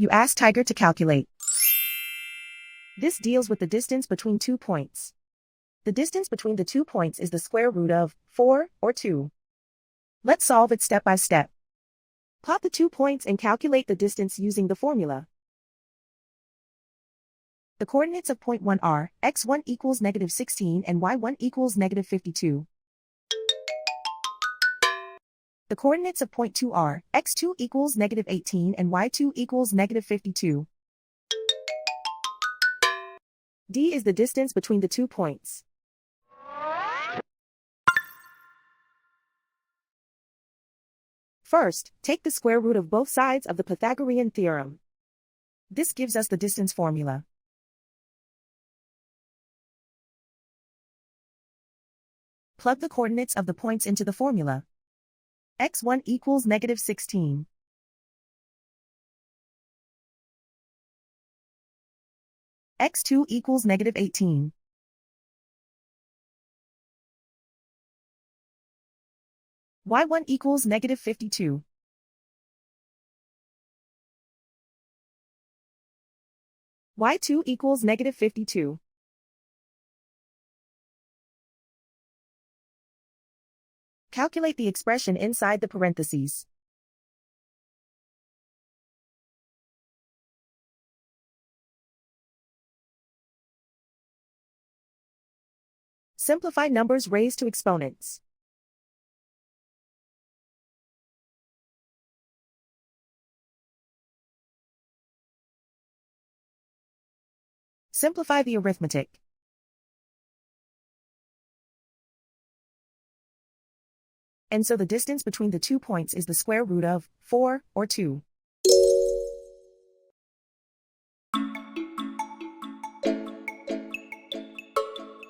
You ask Tiger to calculate. This deals with the distance between 2 points. The distance between the 2 points is the square root of 4 or 2. Let's solve it step by step. Plot the 2 points and calculate the distance using the formula. The coordinates of point 1 are x1 equals -16 and y1 equals -52. The coordinates of point 2 are x2 equals -18 and y2 equals -52. D is the distance between the 2 points. First, take the square root of both sides of the Pythagorean theorem. This gives us the distance formula. Plug the coordinates of the points into the formula. x1 equals -16. x2 equals -18. y1 equals -52. y2 equals -52. Calculate the expression inside the parentheses. Simplify numbers raised to exponents. Simplify the arithmetic. And so the distance between the 2 points is the square root of 4 or 2.